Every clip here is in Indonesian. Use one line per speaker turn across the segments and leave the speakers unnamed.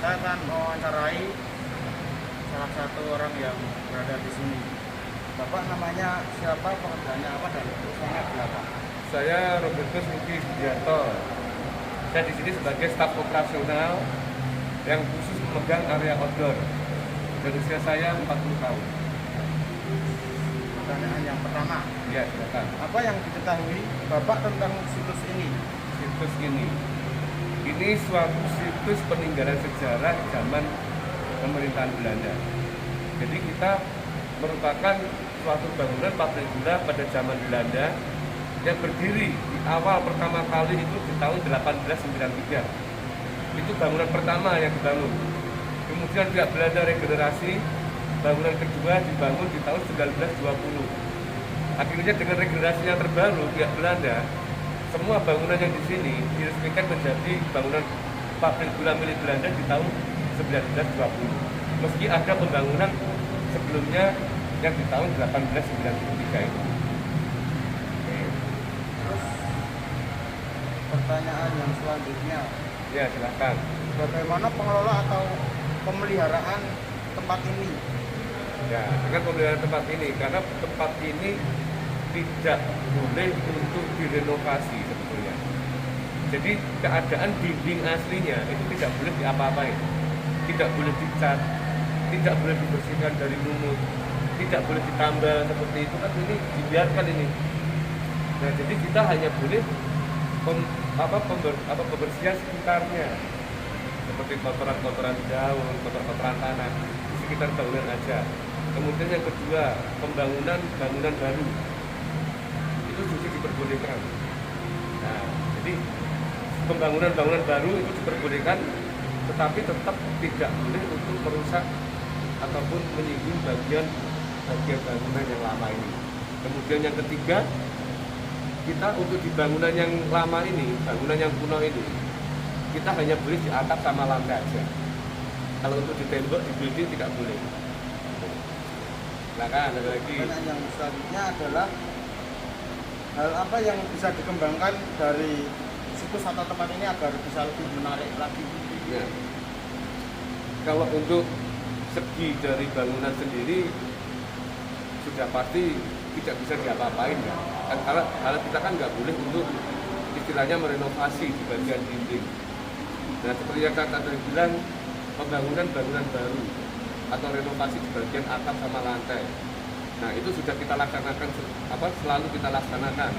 saya akan mewawancarai salah satu orang yang berada di sini. Bapak namanya siapa, pekerjaannya apa, dan perusahaannya berapa?
Saya Robertus Ruki Sugiarto. Saya di sini sebagai staf operasional yang khusus memegang area outdoor. Dan usia saya 40 tahun.
Pertanyaan yang pertama,
Ya, silakan.
apa yang diketahui Bapak tentang situs ini?
Situs ini suatu situs peninggalan sejarah zaman pemerintahan Belanda. Jadi kita merupakan suatu bangunan pabrik gula pada zaman Belanda yang berdiri di awal pertama kali itu di tahun 1893. Itu bangunan pertama yang dibangun. Kemudian pihak Belanda regenerasi, bangunan kedua dibangun di tahun 1920. Akhirnya dengan regenerasi yang terbaru pihak Belanda, semua bangunan yang di sini diresmikan menjadi bangunan pabrik gula milik Belanda di tahun 1920. Meski ada pembangunan sebelumnya yang di tahun 1893 itu.
Terus pertanyaan yang selanjutnya,
Ya, silakan.
bagaimana pengelola atau pemeliharaan tempat ini?
Ya, dengan pemeliharaan tempat ini, karena tempat ini tidak boleh untuk direnovasi sebetulnya. Jadi keadaan dinding aslinya itu tidak boleh diapa-apain, tidak boleh dicat, tidak boleh dibersihkan dari lumut, tidak boleh ditambal seperti itu, kan ini dibiarkan ini. Nah, jadi kita hanya boleh pembersihan sekitarnya, seperti kotoran-kotoran daun, kotoran tanah di sekitar bangunan aja. Kemudian yang kedua, bangunan baru itu justru diperbolehkan. Nah, jadi bangunan baru itu diperbolehkan, tetapi tetap tidak boleh untuk merusak ataupun menyinggung bagian bangunan yang lama ini. Kemudian yang ketiga, kita untuk di bangunan yang lama ini, bangunan yang kuno ini, kita hanya boleh di atap sama lantai aja. Kalau untuk di tembok, di building tidak boleh. Nah kan, ada lagi.
Pertanyaan yang selanjutnya adalah hal apa yang bisa dikembangkan dari situs atau tempat ini agar bisa lebih menarik lagi?
Ya. Kalau untuk segi dari bangunan sendiri sudah pasti tidak bisa diapa-apain ya. Kan kalau kita kan nggak boleh untuk istilahnya merenovasi di bagian dinding. Nah, seperti yang saya tadi bilang, bangunan baru atau renovasi di bagian atap sama lantai. Nah, itu sudah kita laksanakan, selalu kita laksanakan.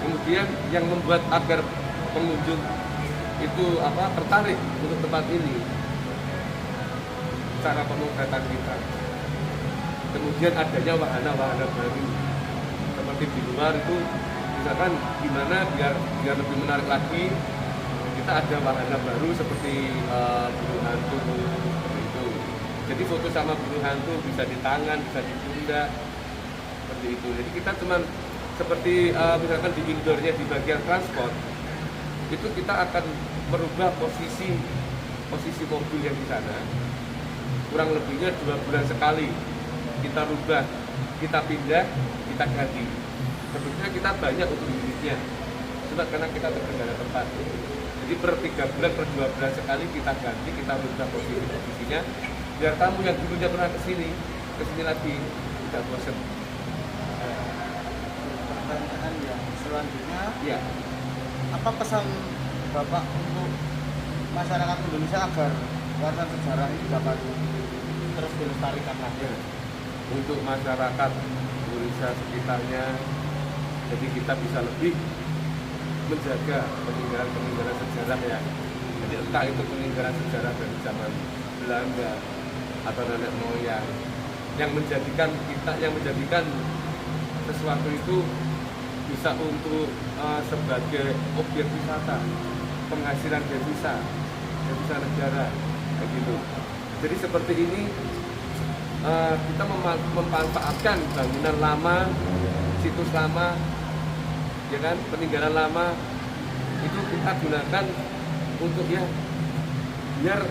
Kemudian yang membuat agar pengunjung itu tertarik untuk tempat ini, cara pemotretan kita. Kemudian adanya wahana-wahana baru seperti di luar itu, misalkan gimana biar lebih menarik lagi, kita ada wahana baru seperti burung hantu seperti itu. Jadi foto sama burung hantu bisa di tangan, bisa di pundak seperti itu. Jadi kita cuman seperti misalkan di indoornya di bagian transport itu kita akan merubah posisi mobil yang di sana, kurang lebihnya 2 bulan sekali kita rubah, kita pindah, kita ganti. Sebetulnya kita banyak untuk unitnya, cuma karena kita terkendala tempat. Jadi per 3 bulan, per 2 bulan sekali kita ganti, kita rubah posisinya, biar tamu yang dulunya pernah kesini lagi tidak bosan.
Pertanyaan yang selanjutnya,
Ya,
apa pesan Bapak untuk masyarakat Indonesia agar warisan sejarah ini dapat terus dilestarikan lagi?
untuk masyarakat Indonesia sekitarnya, jadi kita bisa lebih menjaga peninggalan sejarah ya. Jadi entah itu peninggalan sejarah dari zaman Belanda atau nenek moyang yang menjadikan sesuatu itu bisa untuk sebagai objek wisata, penghasilan devisa negara, kayak gitu. Jadi seperti ini kita memanfaatkan bangunan lama, situs lama, ya kan, peninggalan lama itu kita gunakan untuk ya biar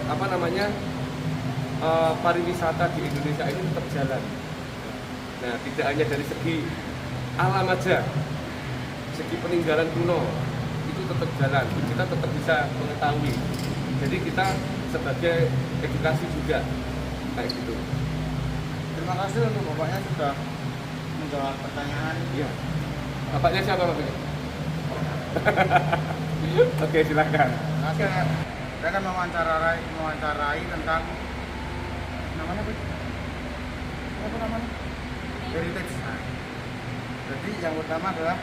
pariwisata di Indonesia ini tetap jalan. Nah, tidak hanya dari segi alam aja, segi peninggalan kuno itu tetap jalan, kita tetap bisa mengetahui Jadi kita sebagai edukasi juga kayak gitu.
Terima kasih untuk bapaknya sudah menjawab pertanyaan.
Iya. Bapaknya siapa Pak? Oke, silakan.
Oke, saya akan mewawancarai tentang namanya apa namanya? Heritage. Nah, jadi yang pertama adalah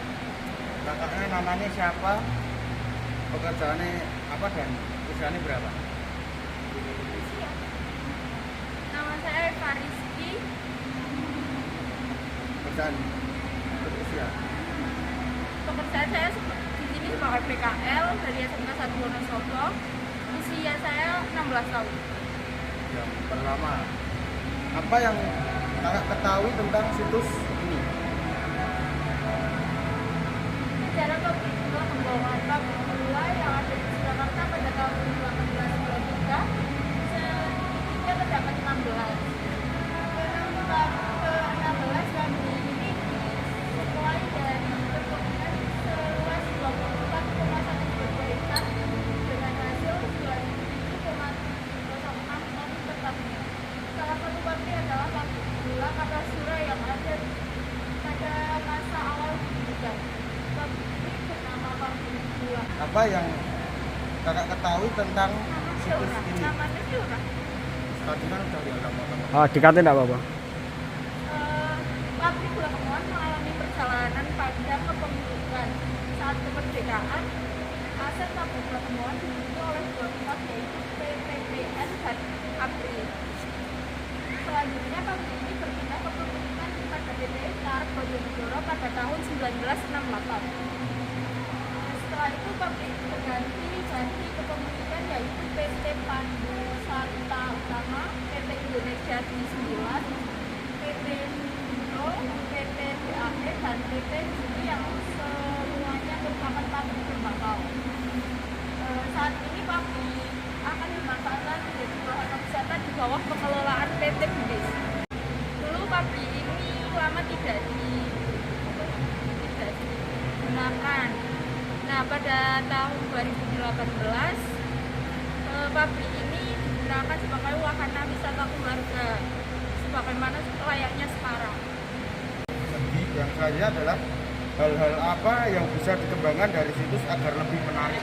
kakaknya namanya siapa, pekerjaannya apa dan usianya berapa?
Nama saya Eva Rizky.
Pekerjaan usia.
Pekerjaan saya di sini sebagai PKL dari SMK 1 Wonosobo. Usia saya 16 tahun.
Yang pertama, apa yang kakak ketahui tentang situs ini?
Sejarah pabrik gula pembuangan pabrik gula yang ada di Surakarta pada tahun 1893 sedikitnya terdapat 16. Yang ke-16 pabrik ini dimulai dari perkebunan seluas 24,1 hektar dengan hasil 9,06 ton per tahunnya. Salah satu pabrik adalah pabrik gula Kartasura yang ada pada masa awal didirikan. Pabrik ini bernama pabrik gula.
Apa yang kakak ketahui tentang situs ini?
Namanya Syura.
Tadi kan udah dianggap teman.
Oh, dikatain enggak apa-apa.
Pabrik gula Kemuan mengalami perjalanan panjang kepemilikan. Saat kemerdekaan, aset pabrik gula Kemuan dimiliki oleh dua pihak yaitu PTPN dan ABRI. Selanjutnya pabrik ini berpindah ke kepemilikan pada PT Karb Bojonegoro pada tahun 1968. Setelah itu pabrik berganti kepemilikan yaitu PT Pandusarita Utama, PT Indonesia di 9, PT Indo, PT BAE dan PT Juni yang semuanya merupakan pabrik tembakau. Saat ini pabrik akan dimanfaatkan menjadi wahana wisata di bawah pengelolaan PT Bundes. Dulu pabrik ini lama tidak digunakan. Nah, pada tahun 2018 pabrik ini digunakan sebagai wahana wisata keluarga sebagaimana layaknya sekarang.
Jadi yang selanjutnya adalah hal-hal apa yang bisa dikembangkan dari situs agar lebih menarik?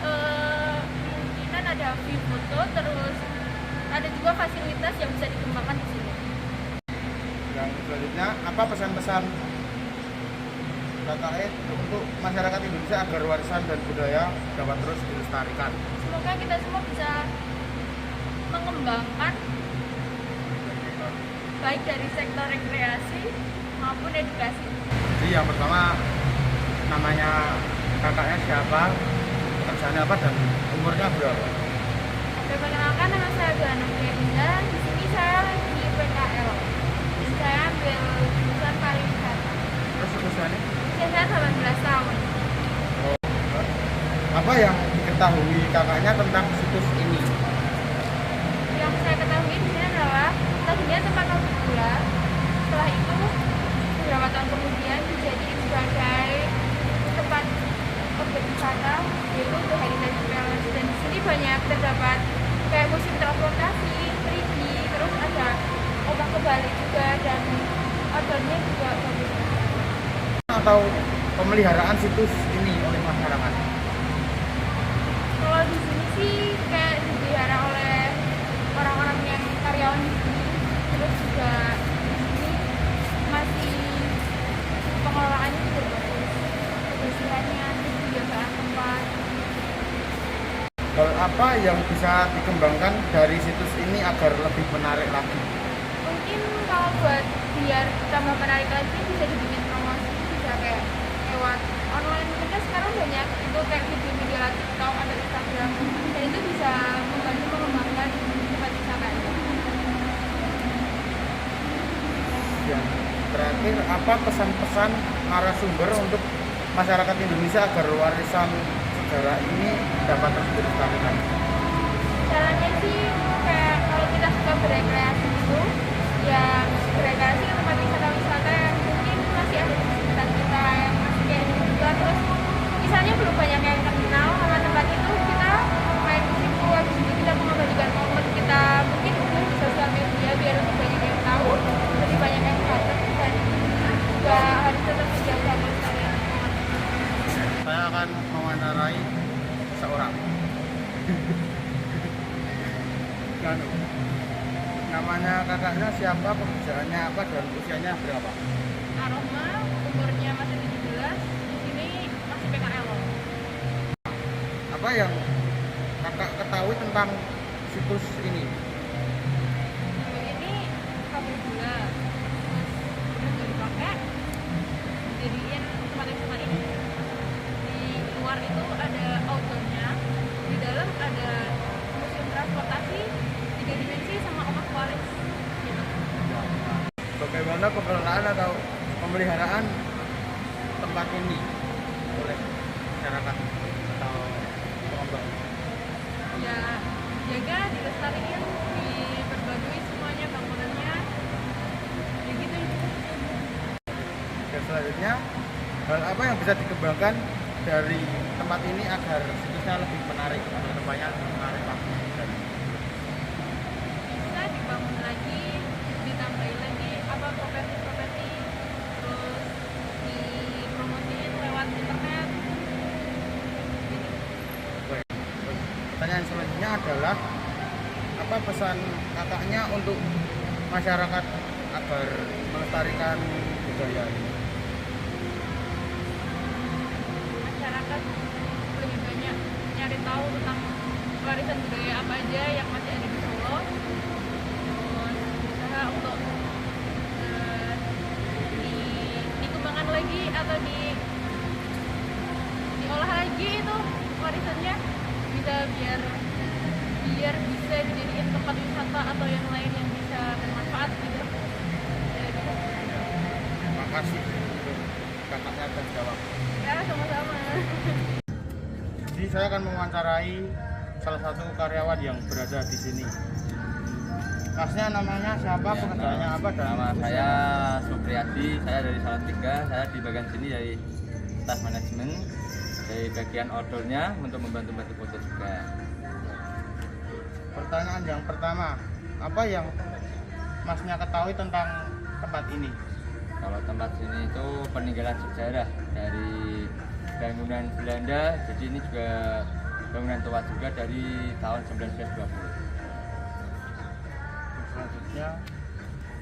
Kemungkinan ada view foto, terus ada juga fasilitas yang bisa dikembangkan di sini.
Yang selanjutnya, apa pesan-pesan kakak untuk masyarakat Indonesia agar warisan dan budaya dapat terus dilestarikan?
Semoga kita semua bisa mengembangkan baik dari sektor rekreasi maupun edukasi.
Jadi yang pertama, namanya kakaknya siapa, pekerjaannya apa dan umurnya berapa?
Perkenalkan, nama saya Gana Fierinda. Di sini saya lagi PKL. Saya ambil jurusan pariwisata.
Terus usianya?
Usia saya 18 tahun.
Apa yang diketahui kakaknya tentang situs ini?
Yang saya ketahui di sini adalah tadinya tempat pabrik gula. Setelah itu beberapa tahun kemudian dijadikan sebagai tempat objek wisata yaitu The Heritage Palace, dan di sini banyak terdapat kayak musim transportasi, 3D, terus ada ombak kebalik juga dan outdoornya juga bagus.
Atau pemeliharaan situs ini oleh masyarakat?
Kalau di sini sih kayak dipelihara oleh orang-orang yang karyawan di sini, terus juga di sini masih pengelolaannya juga bagus, kebersihannya, terus penjagaan tempat.
Hal apa yang bisa dikembangkan dari situs ini agar lebih menarik lagi?
Mungkin kalau buat biar tambah menarik lagi bisa dibikin promosi, bisa kayak lewat online. Mungkin kan sekarang banyak itu kayak video-video TikTok, ada Instagram, dan itu bisa membantu mengembangkan tempat wisata itu.
Yang terakhir, apa pesan-pesan narasumber untuk masyarakat Indonesia agar warisan sejarah ini dapat terus dilestarikan?
Caranya sih kayak kalau kita suka berekreasi itu, ya berekreasi ke tempat wisata-wisata yang mungkin masih ada di sekitar kita yang masih kayak gitu juga. Terus misalnya belum banyak yang kenal sama tempat itu, kita main ke situ
Anu, namanya kakaknya siapa, pekerjaannya apa, dan usianya berapa?
Aroma umurnya masih 17, di sini masih PKL.
Apa yang kakak ketahui tentang situs ini?
Ini pabrik gula, terus udah dipakai, jadiin tempat yang sama ini. Di luar itu ada outdoornya, di dalam ada museum transportasi 3 dimensi sama omak waris gitu.
Bagaimana pengelolaan atau pemeliharaan tempat ini oleh masyarakat atau pengembang?
Ya jaga, dilestariin, diperbarui semuanya bangunannya, ya gitu.
Dan selanjutnya, hal apa yang bisa dikembangkan dari tempat ini agar situsnya lebih menarik atau tempatnya lebih menarik lagi?
Bisa dibangun lagi, ditambahin lagi apa properti-properti, terus dipromosiin lewat internet gitu.
Baik. Pertanyaan selanjutnya adalah apa pesan kakaknya untuk masyarakat agar melestarikan budaya ini?
Masyarakat lebih banyak nyari tahu tentang warisan budaya apa aja yang masih ada di Solo, terus berusaha untuk dikembangkan lagi atau diolah lagi itu warisannya, bisa biar bisa dijadiin tempat wisata atau yang lain yang bisa bermanfaat gitu. Ya, gitu.
Terima kasih untuk kakaknya terjawab.
Ya, sama-sama.
Jadi saya akan mewawancarai salah satu karyawan yang berada di sini. Masnya namanya siapa,
Ya,
pekerjaannya apa, dan
nama
usianya?
saya Supriyadi, saya dari Salatiga. Saya di bagian sini dari staff manajemen, dari bagian outdoornya untuk membantu foto juga.
Pertanyaan yang pertama, apa yang masnya ketahui tentang tempat ini?
Kalau tempat sini itu peninggalan sejarah dari bangunan Belanda, jadi ini juga bangunan tua juga dari tahun 1920.
Selanjutnya,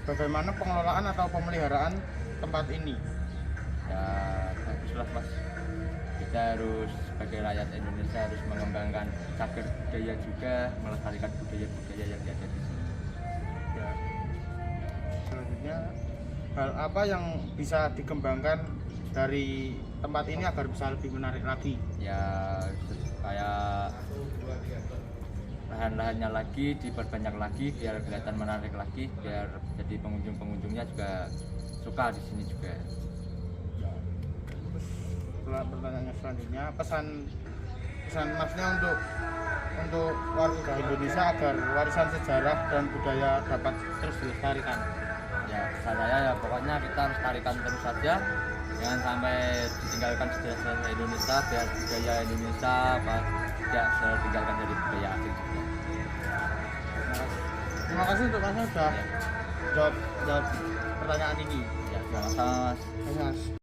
bagaimana pengelolaan atau pemeliharaan tempat ini?
Ya baguslah Mas, kita harus sebagai rakyat Indonesia harus mengembangkan cagar budaya juga, melestarikan budaya-budaya yang ada di sini.
Ya. Selanjutnya, hal apa yang bisa dikembangkan dari tempat ini agar bisa lebih menarik lagi?
Ya supaya lahan-lahannya lagi diperbanyak lagi biar kelihatan menarik lagi, biar jadi pengunjung-pengunjungnya juga suka di sini juga.
Pertanyaan selanjutnya, pesan masnya untuk warga Indonesia agar warisan sejarah dan budaya dapat terus dilestarikan.
Ya pesan saya ya pokoknya kita harus tarikan terus saja, jangan sampai ditinggalkan sejarah Indonesia, biar budaya Indonesia tidak selalu ditinggalkan dari budaya asing juga.
Terima kasih untuk masnya sudah jawab pertanyaan ini.
Ya sama-sama Mas.
Mas.